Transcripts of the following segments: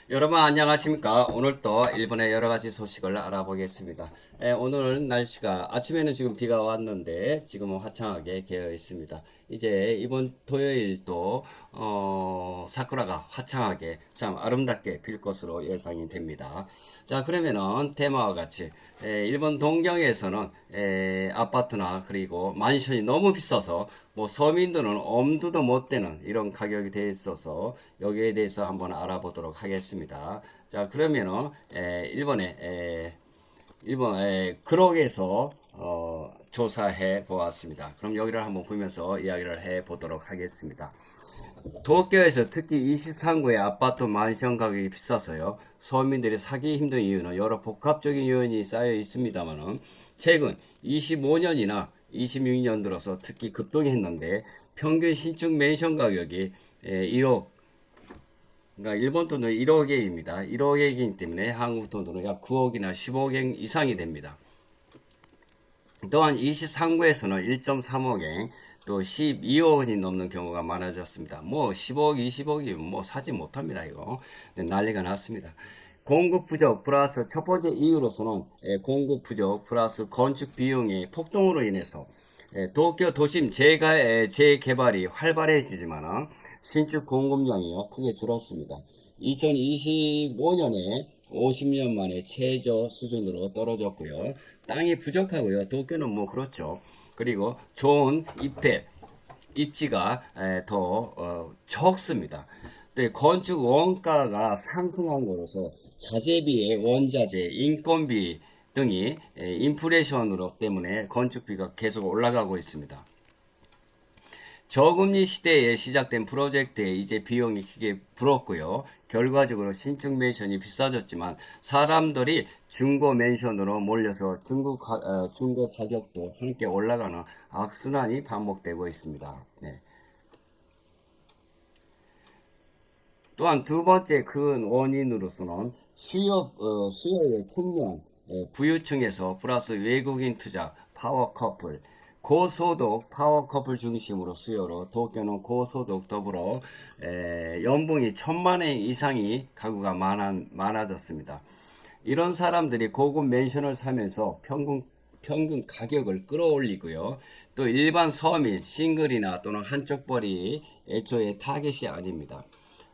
여러분 안녕하십니까? 오늘 또 일본의 여러 가지 소식을 알아보겠습니다. 오늘은 날씨가 아침에는 지금 비가 왔는데 지금은 화창하게 개어 있습니다. 이제 이번 토요일도 사쿠라가 화창하게 참 아름답게 필 것으로 예상이 됩니다. 자, 그러면은 테마와 같이 일본 동경에서는 아파트나 그리고 만션이 너무 비싸서 뭐 서민들은 엄두도 못 대는 이런 가격이 되어 있어서 여기에 대해서 한번 알아보도록 하겠습니다. 자, 그러면은 일본 그록에서 조사해 보았습니다. 그럼 여기를 한번 보면서 이야기를 해 보도록 하겠습니다. 도쿄에서 특히 23구의 아파트 만션 가격이 비싸서요. 서민들이 사기 힘든 이유는 여러 복합적인 요인이 쌓여 있습니다만은 최근 25년이나 26년 들어서 특히 급등이 했는데 평균 신축 맨션 가격이 1억, 그러니까 일본 돈으로 1억엔입니다. 1억엔이기 때문에 한국 돈으로 약 9억이나 10억엔 이상이 됩니다. 또한 23구에서는 1.3억엔 또 12억 원이 넘는 경우가 많아졌습니다. 뭐 10억, 20억이 뭐 사지 못합니다. 이거 난리가 났습니다. 공급 부족 플러스 첫 번째 이유로서는 공급 부족 플러스 건축 비용의 폭등으로 인해서 도쿄 도심 재개발이 활발해지지만 신축 공급량이 크게 줄었습니다. 2025년에 50년 만에 최저 수준으로 떨어졌고요. 땅이 부족하고요. 도쿄는 뭐 그렇죠. 그리고 좋은 입지가 더 적습니다. 또 건축 원가가 상승한 거로서 자재비의 원자재, 인건비 등이 인플레이션으로 때문에 건축비가 계속 올라가고 있습니다. 저금리 시대에 시작된 프로젝트에 이제 비용이 크게 불었고요. 결과적으로 신축 맨션이 비싸졌지만 사람들이 중고 맨션으로 몰려서 중고 가격도 함께 올라가는 악순환이 반복되고 있습니다. 네. 또한 두 번째 큰 원인으로서는 수요의 측면, 부유층에서 플러스 외국인 투자, 파워 커플, 고소득 파워 커플 중심으로 수요로 도쿄는 고소득 더불어 연봉이 1,000만 원 이상이 가구가 많아졌습니다. 이런 사람들이 고급 맨션을 사면서 평균 가격을 끌어올리고요. 또 일반 서민, 싱글이나 또는 한쪽벌이 애초에 타겟이 아닙니다.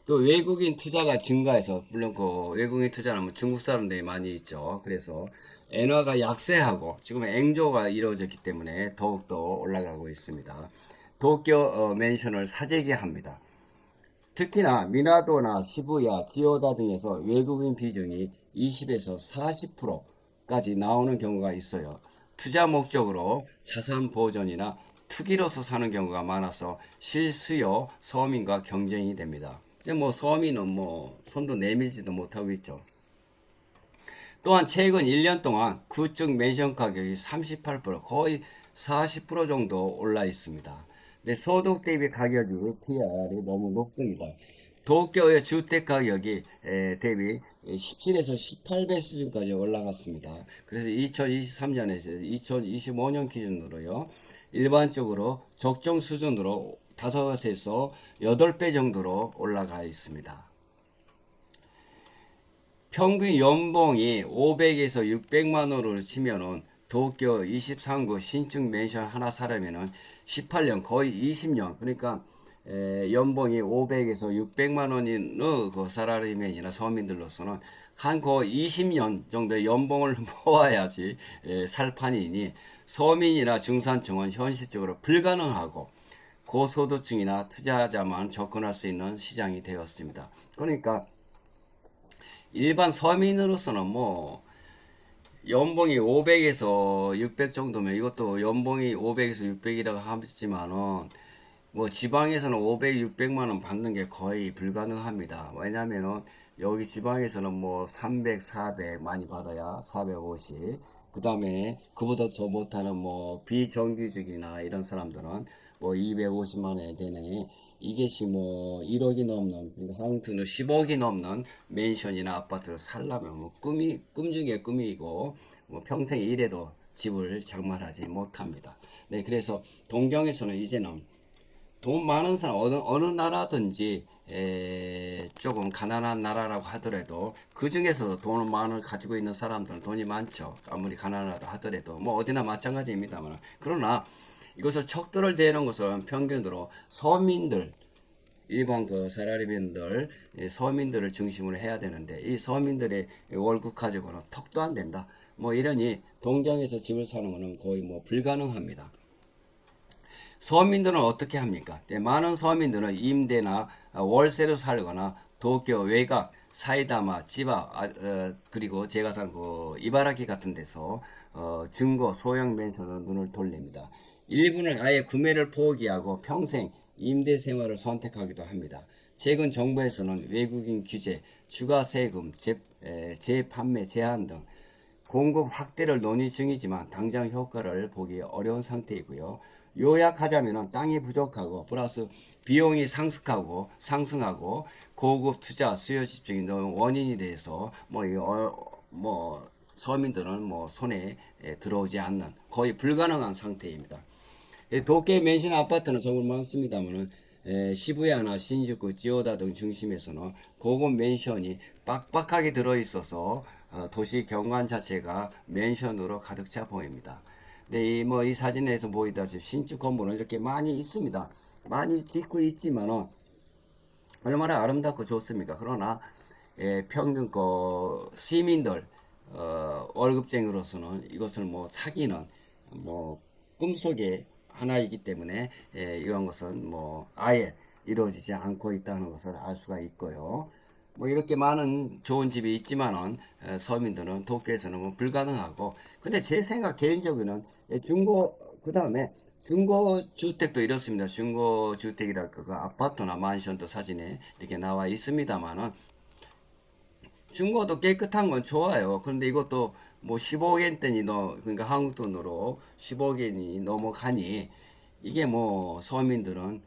또 외국인 투자가 증가해서 물론 그 외국인 투자는 뭐 중국 사람들이 많이 있죠. 그래서 엔화가 약세하고 지금 앵조가 이루어졌기 때문에 더욱더 올라가고 있습니다. 도쿄 맨션을 사재기합니다. 특히나 미나도나 시부야, 지오다 등에서 외국인 비중이 20에서 40%까지 나오는 경우가 있어요. 투자 목적으로 자산 보존이나 투기로서 사는 경우가 많아서 실수요 서민과 경쟁이 됩니다. 근데 뭐 서민은 뭐 손도 내밀지도 못하고 있죠. 또한 최근 1년 동안 구축 맨션 가격이 38% 거의 40% 정도 올라 있습니다. 근데 소득 대비 가격이 TR이 너무 높습니다. 도쿄의 주택 가격이 대비 17에서 18배 수준까지 올라갔습니다. 그래서 2023년에서 2025년 기준으로요. 일반적으로 적정 수준으로 5에서 8배 정도로 올라가 있습니다. 평균 연봉이 500에서 600만 원으로 치면은 도쿄 23구 신축 맨션 하나 사려면은 18년 거의 20년 그러니까 연봉이 500에서 600만 원인 그 사라리맨이나 서민들로서는 한 거의 20년 정도의 연봉을 모아야지 살 판이니 서민이나 중산층은 현실적으로 불가능하고 고소득층이나 투자자만 접근할 수 있는 시장이 되었습니다. 그러니까 일반 서민으로서는 뭐 연봉이 500에서 600 정도면 이것도 연봉이 500에서 600이라고 하지만은 뭐 지방에서는 500, 600만 원 받는 게 거의 불가능합니다. 왜냐면은 여기 지방에서는 뭐 300, 400 많이 받아야 450. 그 다음에 그보다 더 못하는 뭐 비정규직이나 이런 사람들은 뭐 250만 원에 되네. 이것이 뭐 1억이 넘는, 그러니까 한국돈으로 10억이 넘는 맨션이나 아파트를 살려면 뭐 꿈 중에 꿈이고 뭐 평생 일해도 집을 장만하지 못합니다. 네, 그래서 동경에서는 이제는 돈 많은 사람 어느 나라든지 조금 가난한 나라라고 하더라도 그 중에서도 돈을 많이 가지고 있는 사람들은 돈이 많죠. 아무리 가난하다 하더라도 뭐 어디나 마찬가지입니다만, 그러나 이것을 척도를 대는 것은 평균으로 서민들, 일반 그 사라리맨들, 서민들을 중심으로 해야 되는데 이 서민들의 월급 가지고는 턱도 안 된다. 뭐 이러니 동경에서 집을 사는 것은 거의 뭐 불가능합니다. 서민들은 어떻게 합니까? 많은 서민들은 임대나 월세로 살거나 도쿄 외곽, 사이다마, 지바, 그리고 제가 산 그 이바라키 같은 데서 중고 소형 맨션으로 눈을 돌립니다. 일부는 아예 구매를 포기하고 평생 임대 생활을 선택하기도 합니다. 최근 정부에서는 외국인 규제, 추가 세금, 재판매 제한 등 공급 확대를 논의 중이지만 당장 효과를 보기 어려운 상태이고요. 요약하자면 땅이 부족하고 플러스 비용이 상승하고 고급 투자 수요 집중이 너무 원인이 돼서 뭐 서민들은 뭐 손에 들어오지 않는 거의 불가능한 상태입니다. 도쿄 맨션 아파트는 정말 많습니다만은 시부야나 신주쿠, 지오다 등 중심에서는 고급 맨션이 빡빡하게 들어있어서 도시 경관 자체가 맨션으로 가득 차 보입니다. 네, 이 사진에서 보이다시피 신축 건물은 이렇게 많이 있습니다. 많이 짓고 있지만은 얼마나 아름답고 좋습니까? 그러나 평균 그 시민들 월급쟁이로서는 이것을 뭐 사기는 뭐 꿈속의 하나이기 때문에 이런 것은 뭐 아예 이루어지지 않고 있다는 것을 알 수가 있고요. 뭐 이렇게 많은 좋은 집이 있지만은 서민들은 도쿄에서는 뭐 불가능하고, 근데 제 생각 개인적으로는 중고, 그 다음에 중고 주택도 이렇습니다. 중고 주택이라 그 아파트나 마ンション도 사진에 이렇게 나와 있습니다만은 중고도 깨끗한 건 좋아요. 그런데 이것도 뭐 15겐 그러니까 한국 돈으로 15겐이 넘어가니 이게 뭐 서민들은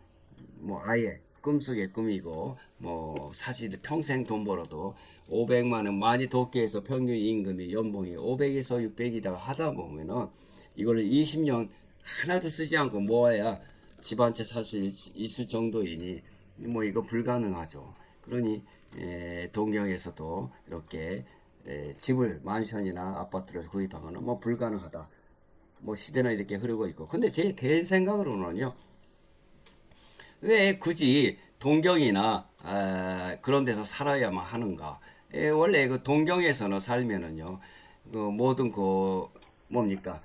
뭐 아예 꿈속의 꿈이고, 뭐 사실 평생 돈 벌어도 500만 원, 많이 도쿄에서 평균 임금이 연봉이 500에서 600이다 하다 보면은 이거를 20년 하나도 쓰지 않고 모아야 집 한 채 살 수 있을 정도이니 뭐 이거 불가능하죠. 그러니 동경에서도 이렇게 집을 마ンション이나 아파트를 구입하거나 뭐 불가능하다. 뭐 시대는 이렇게 흐르고 있고. 근데 제 개인 생각으로는요, 왜 굳이 동경이나 그런 데서 살아야만 하는가? 원래 그 동경에서는 살면은요, 그 모든 그 뭡니까?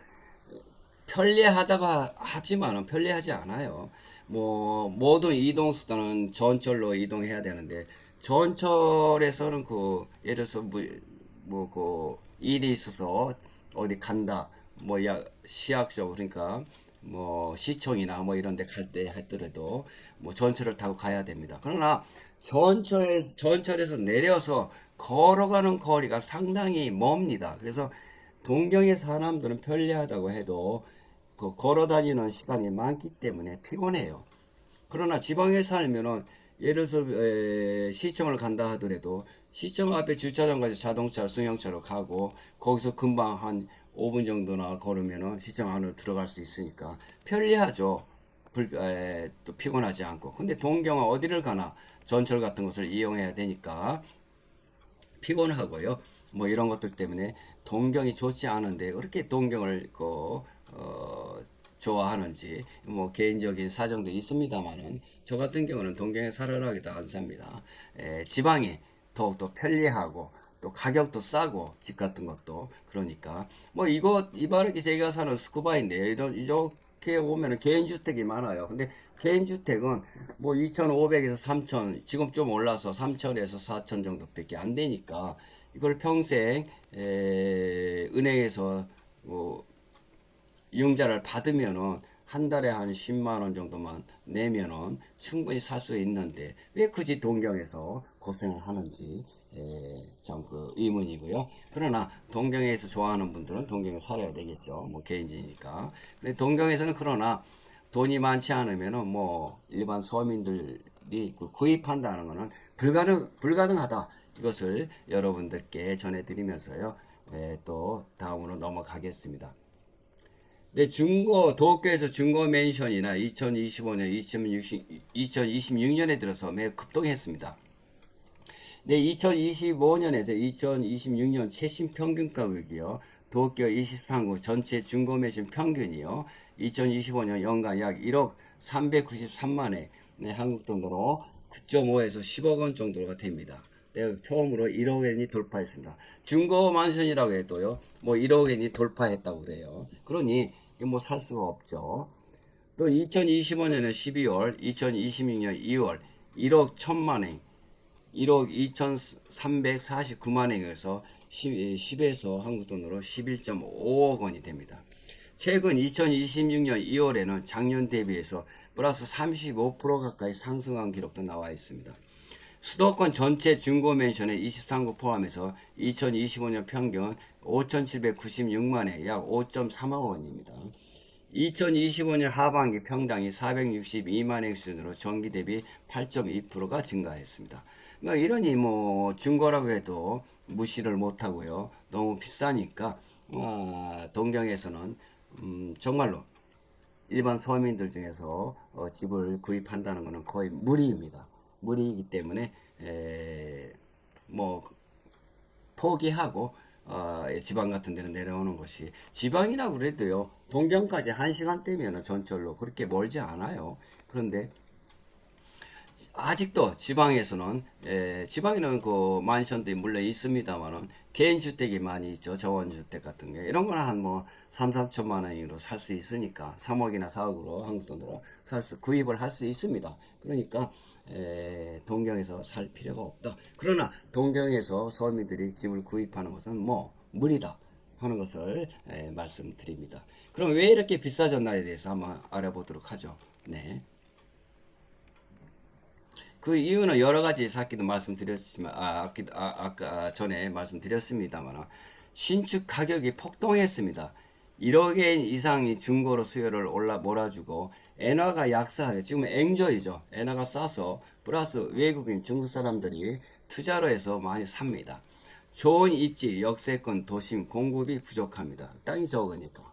편리하다가 하지만은 편리하지 않아요. 뭐 모든 이동 수단은 전철로 이동해야 되는데 전철에서는 그 예를 들어서 그 일이 있어서 어디 간다, 뭐 시약적, 그러니까 뭐 시청이나 뭐 이런 데 갈 때 하더라도 뭐 전철을 타고 가야 됩니다. 그러나 전철에서 내려서 걸어가는 거리가 상당히 멉니다. 그래서 동경의 사람들은 편리하다고 해도 그 걸어 다니는 시간이 많기 때문에 피곤해요. 그러나 지방에 살면은 예를 들어서 시청을 간다 하더라도 시청 앞에 주차장까지 자동차 승용차로 가고 거기서 금방 한 5분 정도나 걸으면은 시청 안으로 들어갈 수 있으니까 편리하죠. 또 피곤하지 않고. 근데 동경은 어디를 가나 전철 같은 것을 이용해야 되니까 피곤하고요. 뭐 이런 것들 때문에 동경이 좋지 않은데 그렇게 동경을 좋아하는지 뭐 개인적인 사정도 있습니다만은 저 같은 경우는 동경에 살아라기도 안 삽니다. 지방이 더욱더 편리하고 또 가격도 싸고 집 같은 것도, 그러니까 뭐 이바라기 제가 사는 스쿠바인데 이렇게 오면은 개인주택이 많아요. 근데 개인주택은 뭐 2,500에서 3,000, 지금 좀 올라서 3,000에서 4,000 정도밖에 안 되니까 이걸 평생 은행에서 뭐 이용자를 받으면은 한 달에 한 10만 원 정도만 내면은 충분히 살 수 있는데 왜 굳이 동경에서 고생을 하는지 참 그 의문이고요. 그러나 동경에서 좋아하는 분들은 동경에 살아야 되겠죠. 뭐 개인지니까. 근데 동경에서는 그러나 돈이 많지 않으면은 뭐 일반 서민들이 구입한다는 것은 불가능하다. 이것을 여러분들께 전해드리면서요. 또 다음으로 넘어가겠습니다. 근데 도쿄에서 중고 맨션이나 2025년, 2026년에 들어서 매우 급등했습니다. 네, 2025년에서 2026년 최신 평균 가격이요. 도쿄 23구 전체 중고 매진 평균이요. 2025년 연간 약 1억 393만에 네, 한국 돈으로 9.5에서 10억 원 정도가 됩니다. 네, 처음으로 1억 엔이 돌파했습니다. 중고 만션이라고 해도요. 뭐 1억 엔이 돌파했다고 그래요. 그러니 뭐 살 수가 없죠. 또 2025년은 12월, 2026년 2월 1억 1천만 엔, 1억 2,349만 원에서 10에서 한국 돈으로 11.5억 원이 됩니다. 최근 2026년 2월에는 작년 대비해서 플러스 35% 가까이 상승한 기록도 나와 있습니다. 수도권 전체 중고 맨션의 23구 포함해서 2025년 평균 5,796만에 약 5.3억 원입니다. 2025년 하반기 평당이 462만원 수준으로 전기 대비 8.2%가 증가했습니다. 뭐 이러니 뭐 중고라고 해도 무시를 못하고요. 너무 비싸니까 동경에서는 정말로 일반 서민들 중에서 집을 구입한다는 것은 거의 무리입니다. 무리이기 때문에 뭐 포기하고 지방 같은 데는 내려오는 것이, 지방이라고 그래도요 동경까지 1시간대면 전철로 그렇게 멀지 않아요. 그런데 아직도 지방에서는 지방에는 그 만션들이 물론 있습니다만은 개인 주택이 많이 있죠. 저원주택 같은 게 이런 거는 한 뭐 3, 4천만 원으로 살 수 있으니까 3억이나 4억으로 한국 돈으로 구입을 할 수 있습니다. 그러니까 동경에서 살 필요가 없다. 그러나 동경에서 서민들이 집을 구입하는 것은 뭐 무리다 하는 것을 말씀드립니다. 그럼 왜 이렇게 비싸졌나에 대해서 한번 알아보도록 하죠. 네. 그 이유는 여러 가지 아까도 말씀드렸지만, 아까 전에 말씀드렸습니다만, 신축 가격이 폭등했습니다. 1억엔 이상이 중고로 수요를 몰아주고, 엔화가 약세하게, 지금 앵저이죠. 엔화가 싸서, 플러스 외국인 중국 사람들이 투자로 해서 많이 삽니다. 좋은 입지, 역세권, 도심, 공급이 부족합니다. 땅이 적으니까.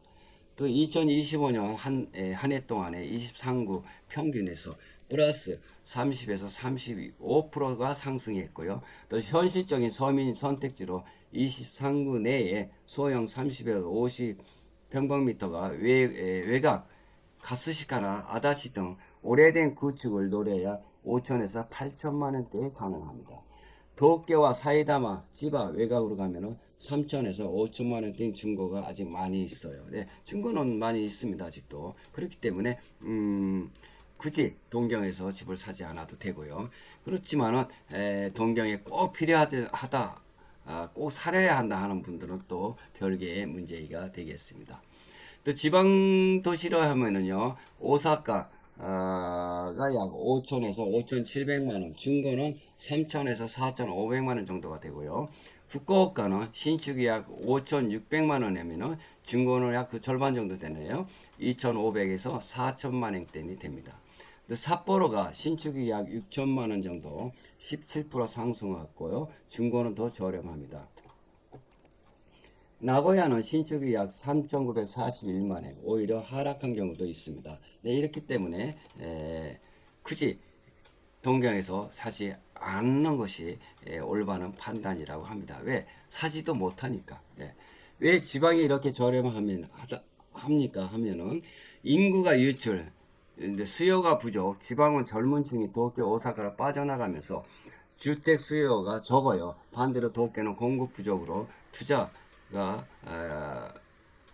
또 2025년 한 해 동안에 23구 평균에서 플러스 30에서 35%가 상승했고요. 또 현실적인 서민 선택지로 23구 내에 소형 30에서 50 평방미터가 외곽, 가스시가나 아다시 등 오래된 구축을 노려야 5천에서 8천만 원대에 가능합니다. 도쿄와 사이다마, 지바 외곽으로 가면은 3천에서 5천만 원대인 중고가 아직 많이 있어요. 네, 중고는 많이 있습니다. 아직도. 그렇기 때문에 굳이 동경에서 집을 사지 않아도 되고요. 그렇지만은 동경에 꼭 필요하다, 꼭 살아야 한다 하는 분들은 또 별개의 문제가 되겠습니다. 또 지방 도시로 하면은요, 오사카 가 약 5천에서 5,700만 원, 중고는 3천에서 4,500만 원 정도가 되고요. 후쿠오카는 신축이 약 5,600만 원이면은 중고는 약 그 절반 정도 되네요. 2,500에서 4천만 원대니 됩니다. 삿포로가 신축이 약 6천만 원 정도, 17% 상승했고요. 중고는 더 저렴합니다. 나고야는 신축이 약 3,941만에 오히려 하락한 경우도 있습니다. 네, 이렇기 때문에 굳이 동경에서 사지 않는 것이 올바른 판단이라고 합니다. 왜? 사지도 못하니까. 네. 왜 지방이 이렇게 합니까? 하면은 인구가 유출, 수요가 부족, 지방은 젊은 층이 도쿄, 오사카로 빠져나가면서 주택 수요가 적어요. 반대로 도쿄는 공급 부족으로 투자가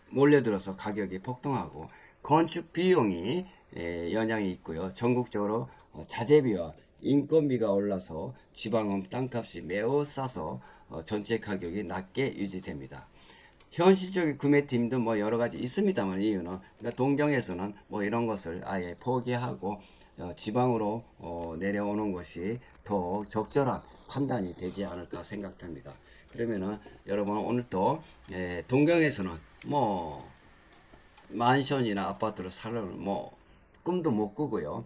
몰려들어서 가격이 폭등하고, 건축 비용이 영향이 있고요. 전국적으로 자재비와 인건비가 올라서 지방은 땅값이 매우 싸서 전체 가격이 낮게 유지됩니다. 현실적인 구매팀도 뭐 여러 가지 있습니다만, 이유는 그러니까 동경에서는 뭐 이런 것을 아예 포기하고 지방으로 내려오는 것이 더 적절한 판단이 되지 않을까 생각됩니다. 그러면은 여러분, 오늘 또 동경에서는 뭐 만션이나 아파트를 사려는 뭐 꿈도 못 꾸고요.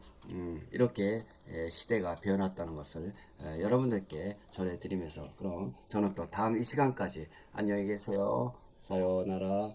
이렇게 시대가 변했다는 것을 여러분들께 전해드리면서, 그럼 저는 또 다음 이 시간까지 안녕히 계세요. 사요나라.